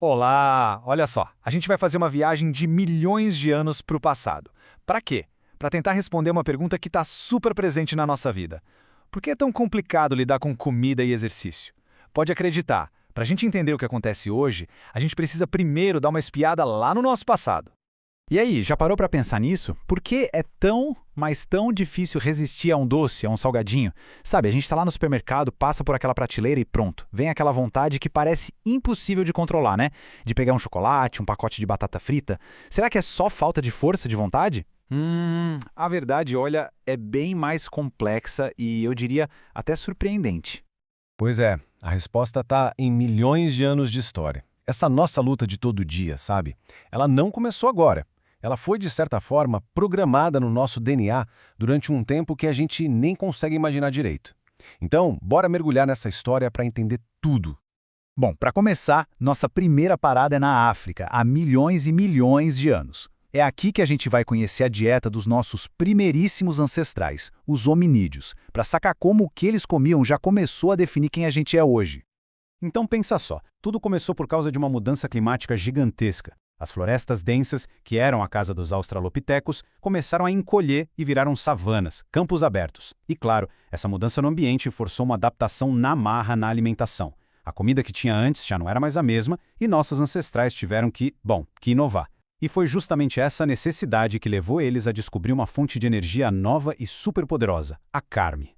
Olá! Olha só, a gente vai fazer uma viagem de milhões de anos para o passado. Para quê? Para tentar responder uma pergunta que está super presente na nossa vida. Por que é tão complicado lidar com comida e exercício? Pode acreditar, para a gente entender o que acontece hoje, a gente precisa primeiro dar uma espiada lá no nosso passado. E aí, já parou para pensar nisso? Por que é tão, mas tão difícil resistir a um doce, a um salgadinho? Sabe, a gente está lá no supermercado, passa por aquela prateleira e pronto. Vem aquela vontade que parece impossível de controlar, né? De pegar um chocolate, um pacote de batata frita. Será que é só falta de força de vontade? A verdade, olha, é bem mais complexa e eu diria até surpreendente. Pois é, a resposta está em milhões de anos de história. Essa nossa luta de todo dia, sabe? Ela não começou agora. Ela foi, de certa forma, programada no nosso DNA durante um tempo que a gente nem consegue imaginar direito. Então, bora mergulhar nessa história para entender tudo. Bom, para começar, nossa primeira parada é na África, há milhões e milhões de anos. É aqui que a gente vai conhecer a dieta dos nossos primeiríssimos ancestrais, os hominídeos, para sacar como o que eles comiam já começou a definir quem a gente é hoje. Então pensa só, tudo começou por causa de uma mudança climática gigantesca. As florestas densas, que eram a casa dos australopitecos, começaram a encolher e viraram savanas, campos abertos. E claro, essa mudança no ambiente forçou uma adaptação na marra na alimentação. A comida que tinha antes já não era mais a mesma e nossos ancestrais tiveram que inovar. E foi justamente essa necessidade que levou eles a descobrir uma fonte de energia nova e superpoderosa, a carne.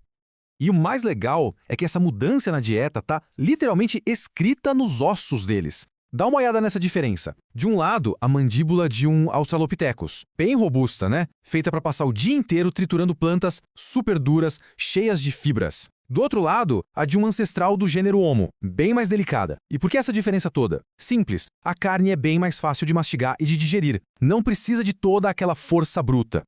E o mais legal é que essa mudança na dieta tá literalmente escrita nos ossos deles. Dá uma olhada nessa diferença. De um lado, a mandíbula de um Australopithecus, bem robusta, né? Feita para passar o dia inteiro triturando plantas super duras, cheias de fibras. Do outro lado, a de um ancestral do gênero Homo, bem mais delicada. E por que essa diferença toda? Simples, a carne é bem mais fácil de mastigar e de digerir. Não precisa de toda aquela força bruta.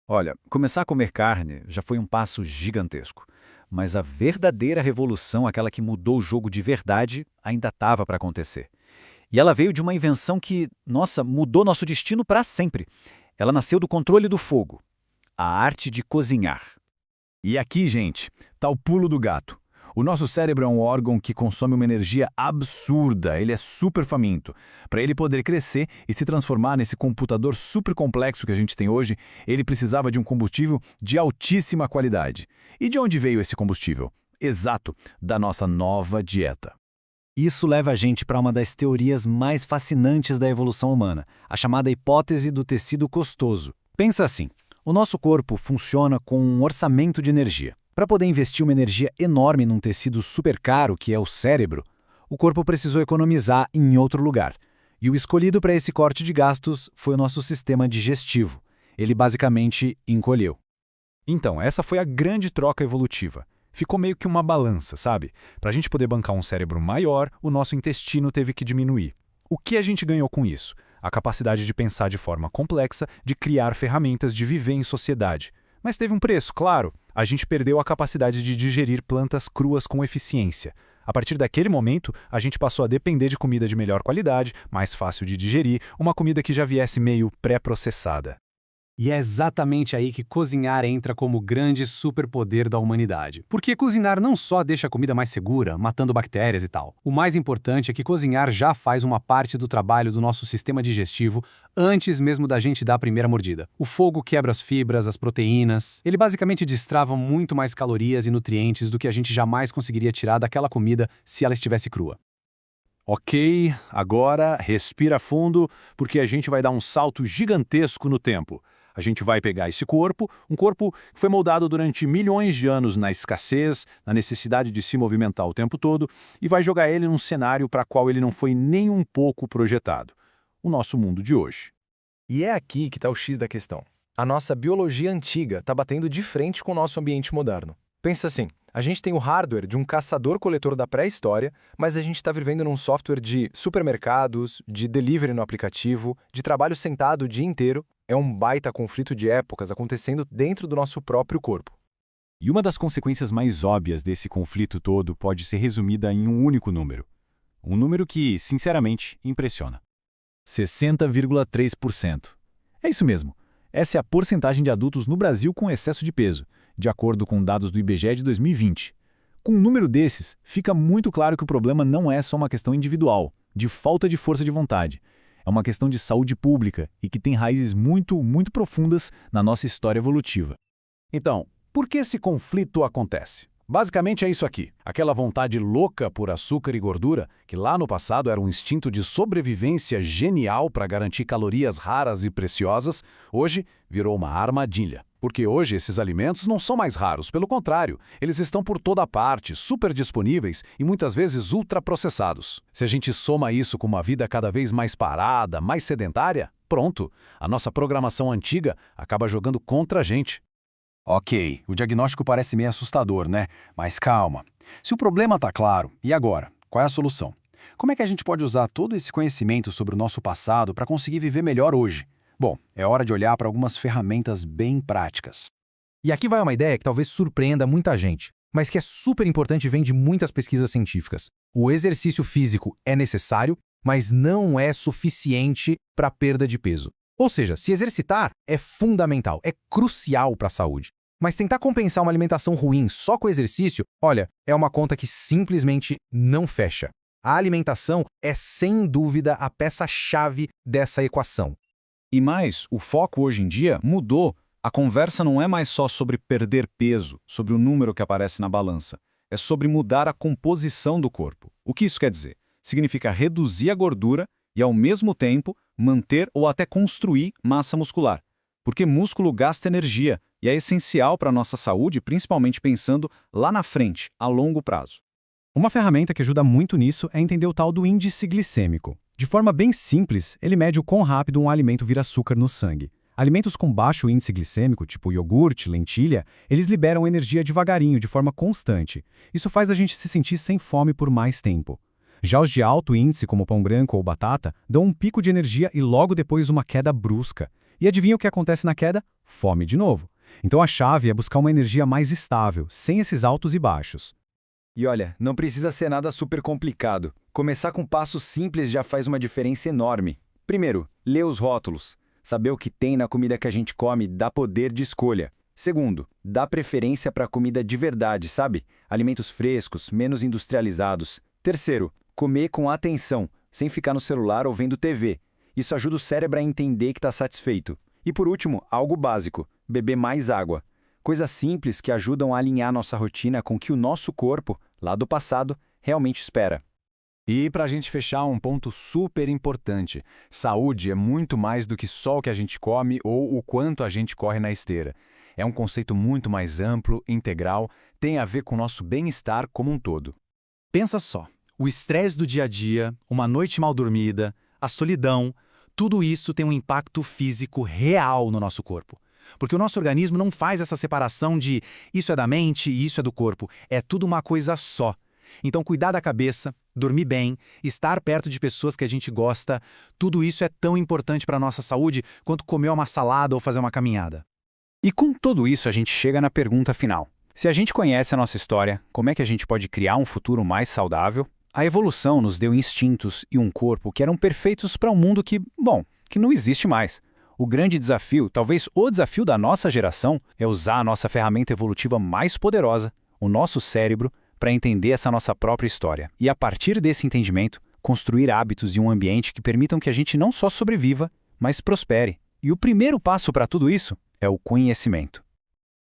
Olha, começar a comer carne já foi um passo gigantesco. Mas a verdadeira revolução, aquela que mudou o jogo de verdade, ainda estava para acontecer. E ela veio de uma invenção que, nossa, mudou nosso destino para sempre. Ela nasceu do controle do fogo, a arte de cozinhar. E aqui, gente, tá o pulo do gato. O nosso cérebro é um órgão que consome uma energia absurda, ele é super faminto. Para ele poder crescer e se transformar nesse computador super complexo que a gente tem hoje, ele precisava de um combustível de altíssima qualidade. E de onde veio esse combustível? Exato, da nossa nova dieta. Isso leva a gente para uma das teorias mais fascinantes da evolução humana, a chamada hipótese do tecido gostoso. Pensa assim, o nosso corpo funciona com um orçamento de energia. Para poder investir uma energia enorme num tecido super caro, que é o cérebro, o corpo precisou economizar em outro lugar. E o escolhido para esse corte de gastos foi o nosso sistema digestivo. Ele basicamente encolheu. Então, essa foi a grande troca evolutiva. Ficou meio que uma balança, sabe? Para a gente poder bancar um cérebro maior, o nosso intestino teve que diminuir. O que a gente ganhou com isso? A capacidade de pensar de forma complexa, de criar ferramentas de viver em sociedade. Mas teve um preço, claro. A gente perdeu a capacidade de digerir plantas cruas com eficiência. A partir daquele momento, a gente passou a depender de comida de melhor qualidade, mais fácil de digerir, uma comida que já viesse meio pré-processada. E é exatamente aí que cozinhar entra como grande superpoder da humanidade. Porque cozinhar não só deixa a comida mais segura, matando bactérias e tal. O mais importante é que cozinhar já faz uma parte do trabalho do nosso sistema digestivo antes mesmo da gente dar a primeira mordida. O fogo quebra as fibras, as proteínas. Ele basicamente destrava muito mais calorias e nutrientes do que a gente jamais conseguiria tirar daquela comida se ela estivesse crua. Ok, agora respira fundo, porque a gente vai dar um salto gigantesco no tempo. A gente vai pegar esse corpo, um corpo que foi moldado durante milhões de anos na escassez, na necessidade de se movimentar o tempo todo, e vai jogar ele num cenário para qual ele não foi nem um pouco projetado. O nosso mundo de hoje. E é aqui que está o X da questão. A nossa biologia antiga está batendo de frente com o nosso ambiente moderno. Pensa assim, a gente tem o hardware de um caçador-coletor da pré-história, mas a gente está vivendo num software de supermercados, de delivery no aplicativo, de trabalho sentado o dia inteiro. É um baita conflito de épocas acontecendo dentro do nosso próprio corpo. E uma das consequências mais óbvias desse conflito todo pode ser resumida em um único número. Um número que, sinceramente, impressiona. 60,3%. É isso mesmo. Essa é a porcentagem de adultos no Brasil com excesso de peso, de acordo com dados do IBGE de 2020. Com um número desses, fica muito claro que o problema não é só uma questão individual. de falta de força de vontade. É uma questão de saúde pública e que tem raízes muito, muito profundas na nossa história evolutiva. Então, por que esse conflito acontece? Basicamente é isso aqui, aquela vontade louca por açúcar e gordura, que lá no passado era um instinto de sobrevivência genial para garantir calorias raras e preciosas, hoje virou uma armadilha. Porque hoje esses alimentos não são mais raros, pelo contrário, eles estão por toda parte, super disponíveis e muitas vezes ultraprocessados. Se a gente soma isso com uma vida cada vez mais parada, mais sedentária, pronto, a nossa programação antiga acaba jogando contra a gente. Ok, o diagnóstico parece meio assustador, né? Mas calma. Se o problema está claro, e agora? Qual é a solução? Como é que a gente pode usar todo esse conhecimento sobre o nosso passado para conseguir viver melhor hoje? Bom, é hora de olhar para algumas ferramentas bem práticas. E aqui vai uma ideia que talvez surpreenda muita gente, mas que é super importante e vem de muitas pesquisas científicas. O exercício físico é necessário, mas não é suficiente para a perda de peso. Ou seja, se exercitar é fundamental, é crucial para a saúde. Mas tentar compensar uma alimentação ruim só com exercício, olha, é uma conta que simplesmente não fecha. A alimentação é, sem dúvida, a peça-chave dessa equação. E mais, o foco hoje em dia mudou. A conversa não é mais só sobre perder peso, sobre o número que aparece na balança. É sobre mudar a composição do corpo. O que isso quer dizer? Significa reduzir a gordura e, ao mesmo tempo, manter ou até construir massa muscular. Porque músculo gasta energia e é essencial para a nossa saúde, principalmente pensando lá na frente, a longo prazo. Uma ferramenta que ajuda muito nisso é entender o tal do índice glicêmico. De forma bem simples, ele mede o quão rápido um alimento vira açúcar no sangue. Alimentos com baixo índice glicêmico, tipo iogurte, lentilha, eles liberam energia devagarinho, de forma constante. Isso faz a gente se sentir sem fome por mais tempo. Já os de alto índice, como pão branco ou batata, dão um pico de energia e logo depois uma queda brusca. E adivinha o que acontece na queda? Fome de novo. Então a chave é buscar uma energia mais estável, sem esses altos e baixos. E olha, não precisa ser nada super complicado. Começar com passos simples já faz uma diferença enorme. Primeiro, ler os rótulos. Saber o que tem na comida que a gente come dá poder de escolha. Segundo, dá preferência para comida de verdade, sabe? Alimentos frescos, menos industrializados. Terceiro, comer com atenção, sem ficar no celular ou vendo TV. Isso ajuda o cérebro a entender que está satisfeito. E por último, algo básico, beber mais água. Coisas simples que ajudam a alinhar nossa rotina com o que o nosso corpo, lá do passado, realmente espera. E para a gente fechar, um ponto super importante. Saúde é muito mais do que só o que a gente come ou o quanto a gente corre na esteira. É um conceito muito mais amplo, integral, tem a ver com o nosso bem-estar como um todo. Pensa só, o estresse do dia a dia, uma noite mal dormida, a solidão, tudo isso tem um impacto físico real no nosso corpo. Porque o nosso organismo não faz essa separação de isso é da mente e isso é do corpo. É tudo uma coisa só. Então, cuidar da cabeça, dormir bem, estar perto de pessoas que a gente gosta, tudo isso é tão importante para a nossa saúde quanto comer uma salada ou fazer uma caminhada. E com tudo isso, a gente chega na pergunta final. Se a gente conhece a nossa história, como é que a gente pode criar um futuro mais saudável? A evolução nos deu instintos e um corpo que eram perfeitos para um mundo que não existe mais. O grande desafio, talvez o desafio da nossa geração, é usar a nossa ferramenta evolutiva mais poderosa, o nosso cérebro, para entender essa nossa própria história. E a partir desse entendimento, construir hábitos e um ambiente que permitam que a gente não só sobreviva, mas prospere. E o primeiro passo para tudo isso é o conhecimento.